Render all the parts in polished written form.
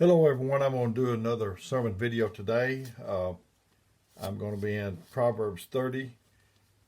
Hello everyone, I'm going to do another sermon video today. I'm going to be in Proverbs 30,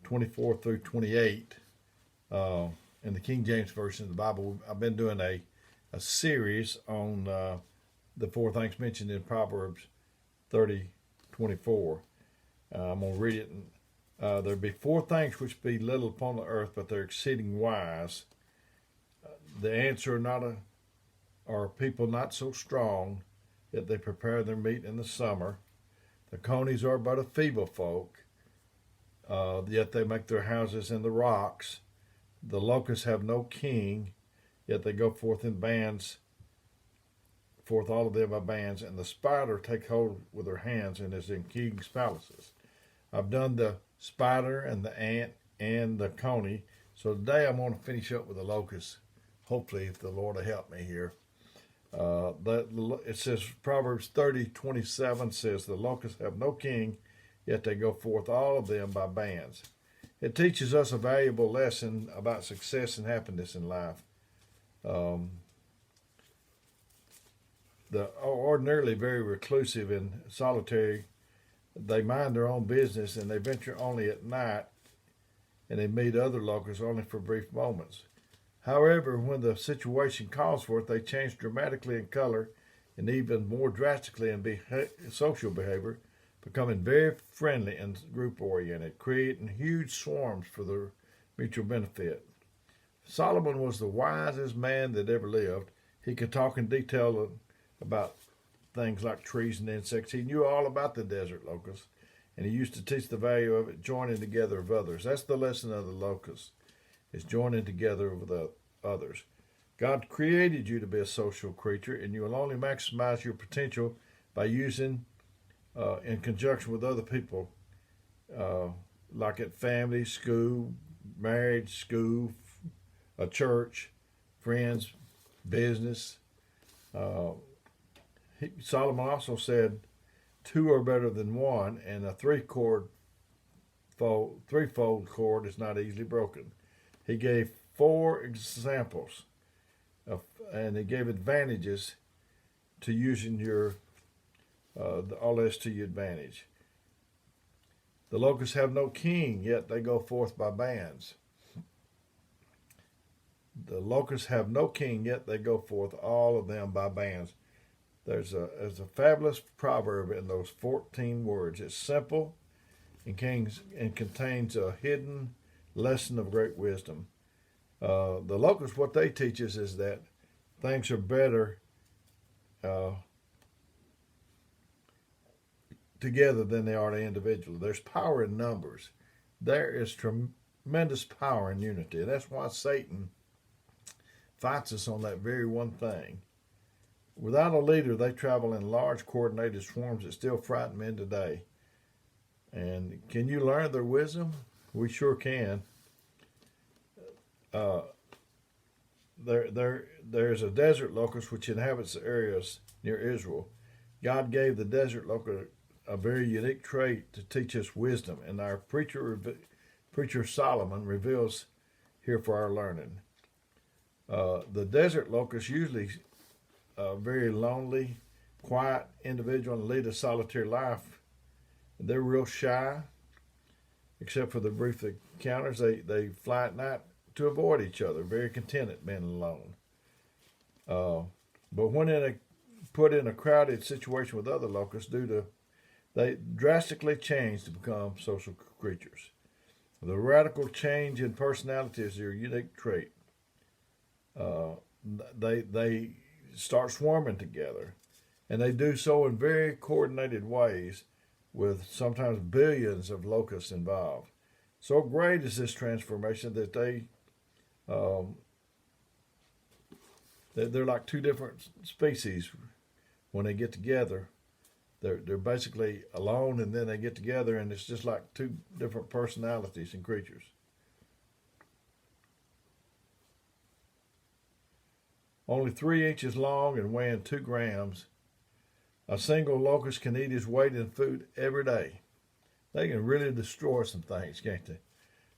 24 through 28 in the King James Version of the Bible. I've been doing a series on the four things mentioned in Proverbs 30, 24. I'm going to read it. There be four things which be little upon the earth, but they're exceeding wise. The answer are people not so strong, yet they prepare their meat in the summer. The conies are but a feeble folk, yet they make their houses in the rocks. The locusts have no king, yet they go forth in bands, forth all of them by bands. And the spider take hold with her hands and is in kings' palaces. I've done the spider and the ant and the coney. So today I'm going to finish up with the locust. Hopefully, if the Lord will help me here. It says Proverbs 30:27 says the locusts have no king, yet they go forth all of them by bands. It teaches us a valuable lesson about success and happiness in life. The ordinarily very reclusive and solitary, they mind their own business and they venture only at night, and they meet other locusts only for brief moments. However, when the situation calls for it, they change dramatically in color and even more drastically in social behavior, becoming very friendly and group-oriented, creating huge swarms for their mutual benefit. Solomon was the wisest man that ever lived. He could talk in detail about things like trees and insects. He knew all about the desert locust, and he used to teach the value of it, joining together of others. That's the lesson of the locust. Is joining together with others. God created you to be a social creature, and you will only maximize your potential by using in conjunction with other people, like at family, school, marriage, school, a church, friends, business. Solomon also said, two are better than one, and a threefold cord is not easily broken. He gave four examples and he gave advantages to using all this to your advantage. The locusts have no king, yet they go forth by bands. The locusts have no king, yet they go forth, all of them by bands. There's a fabulous proverb in those 14 words. It's simple and contains a hidden lesson of great wisdom. The locusts, what they teach us is that things are better together than they are individually. There's power in numbers. There is tremendous power in unity. That's why Satan fights us on that very one thing. Without a leader, they travel in large coordinated swarms that still frighten men today. And can you learn their wisdom? We sure can. There's a desert locust which inhabits the areas near Israel. God gave the desert locust a very unique trait to teach us wisdom, and our preacher Solomon reveals here for our learning. The desert locust usually a very lonely, quiet individual and lead a solitary life. They're real shy, except for the brief encounters. They fly at night to avoid each other, very content at being alone. But when put in a crowded situation with other locusts, they drastically change to become social creatures. The radical change in personality is their unique trait. They start swarming together, and they do so in very coordinated ways, with sometimes billions of locusts involved. So great is this transformation that they're like two different species when they get together. They're basically alone, and then they get together, and it's just like two different personalities and creatures. Only 3 inches long and weighing 2 grams, a single locust can eat his weight in food every day. They can really destroy some things, can't they?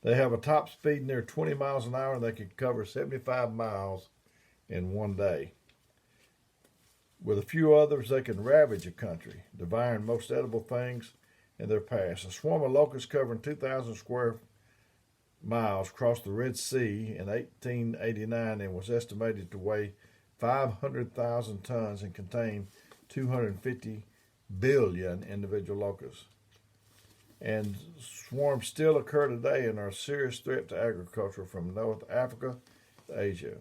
They have a top speed near 20 miles an hour, and they can cover 75 miles in one day. With a few others, they can ravage a country, devouring most edible things in their path. A swarm of locusts covering 2,000 square miles crossed the Red Sea in 1889 and was estimated to weigh 500,000 tons and contain 250 billion individual locusts. And swarms still occur today and are a serious threat to agriculture from North Africa to Asia.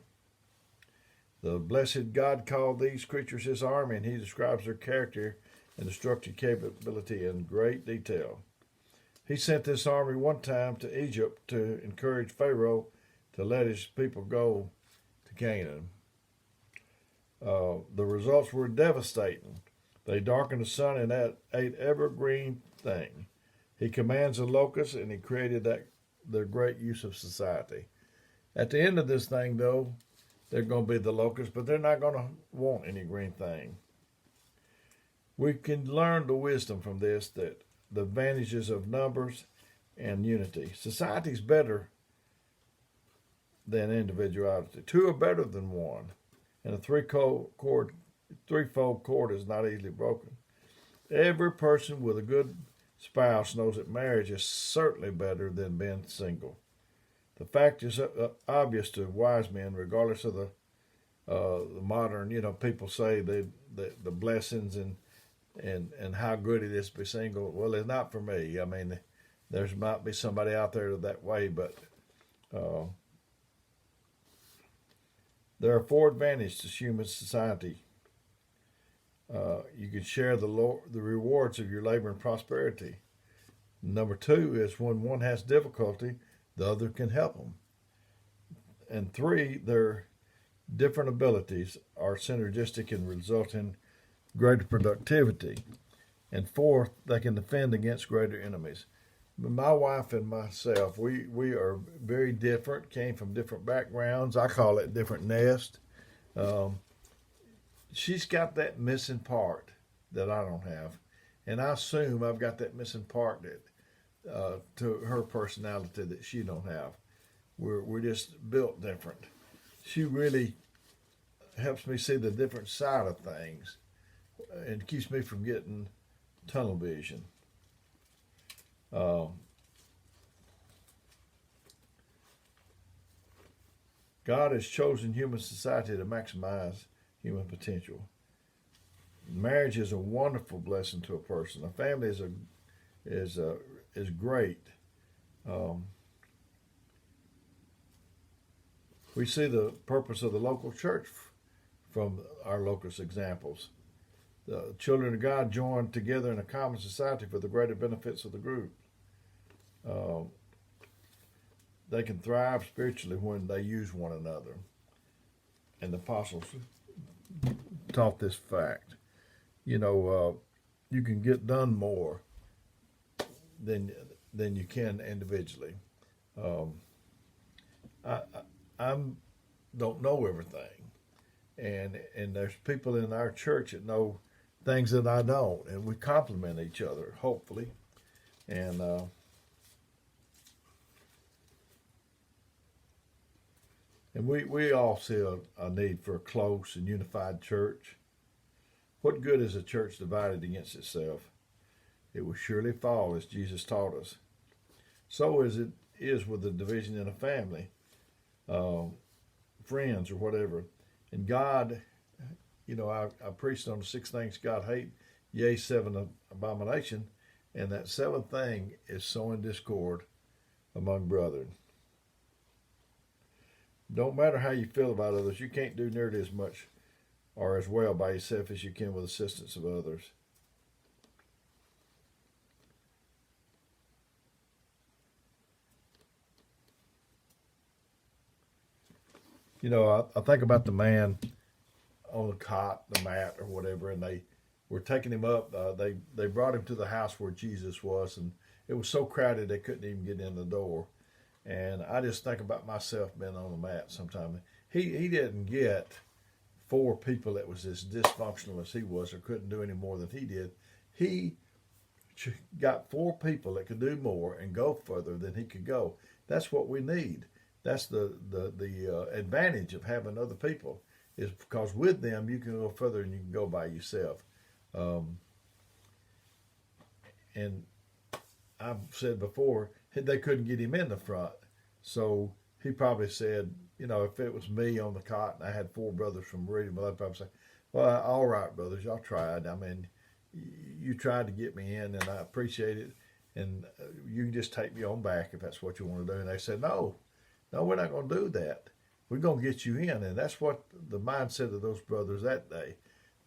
The blessed God called these creatures his army, and he describes their character and destructive capability in great detail. He sent this army one time to Egypt to encourage Pharaoh to let his people go to Canaan. The results were devastating. They darkened the sun and ate every green thing. He commands the locusts, and he created the great use of society. At the end of this thing, though, they're going to be the locusts, but they're not going to want any green thing. We can learn the wisdom from this, that the advantages of numbers and unity. Society is better than individuality. Two are better than one, and a threefold cord is not easily broken. Every person with a good spouse knows that marriage is certainly better than being single. The fact is obvious to wise men, regardless of the modern, people say the blessings and how good it is to be single. Well, it's not for me. I mean, there might be somebody out there that way, but there are four advantages to human society. You can share the rewards of your labor and prosperity. Number two is when one has difficulty, the other can help them. And three, their different abilities are synergistic and result in greater productivity. And fourth, they can defend against greater enemies. My wife and myself, we are very different, came from different backgrounds. I call it different nest. She's got that missing part that I don't have. And I assume I've got that missing part that to her personality that she don't have. We're just built different. She really helps me see the different side of things and keeps me from getting tunnel vision. God has chosen human society to maximize human potential. Marriage is a wonderful blessing to a person. A family is great. We see the purpose of the local church from our locust examples. The children of God join together in a common society for the greater benefits of the group. They can thrive spiritually when they use one another. And the apostles taught this fact. You can get done more than you can individually. I don't know everything, and there's people in our church that know things that I don't, and we complement each other, hopefully, and we all see a need for a close and unified church. What good is a church divided against itself? It will surely fall, as Jesus taught us. So as it is with the division in a family, friends or whatever. And God, I preached on the 6 things God hates, yea, 7 abomination, and that 7th thing is sowing discord among brethren. Don't matter how you feel about others, you can't do nearly as much or as well by yourself as you can with assistance of others. I think about the man on the cot, the mat, or whatever, and they were taking him up. They brought him to the house where Jesus was, and it was so crowded they couldn't even get in the door. And I just think about myself being on the mat sometime. He didn't get 4 people that was as dysfunctional as he was or couldn't do any more than he did. He got 4 people that could do more and go further than he could go. That's what we need. That's the advantage of having other people. is because with them you can go further than you can go by yourself. Um, and I've said before, they couldn't get him in the front. So he probably said, if it was me on the cot and I had four brothers from Reading, well, I'd probably say, well, all right, brothers, y'all tried. I mean, you tried to get me in, and I appreciate it. And you can just take me on back if that's what you want to do. And they said, no, we're not going to do that. We're going to get you in. And that's what the mindset of those brothers that day.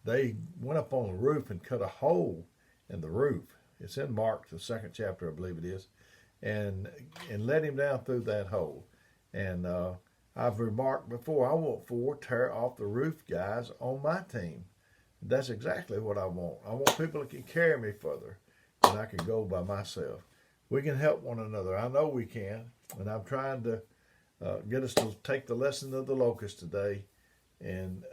They went up on the roof and cut a hole in the roof. It's in Mark, the 2nd chapter, I believe it is, and let him down through that hole. And I've remarked before, I want 4 tear off the roof guys on my team. That's exactly what I want. I want people that can carry me further than I can go by myself. We can help one another. I know we can, and I'm trying to get us to take the lesson of the locust today and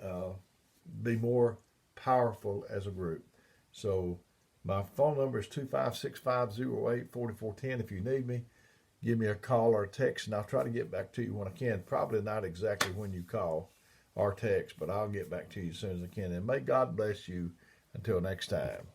be more powerful as a group. So my phone number is 256-508-4410. If you need me, give me a call or a text, and I'll try to get back to you when I can. Probably not exactly when you call or text, but I'll get back to you as soon as I can. And may God bless you until next time.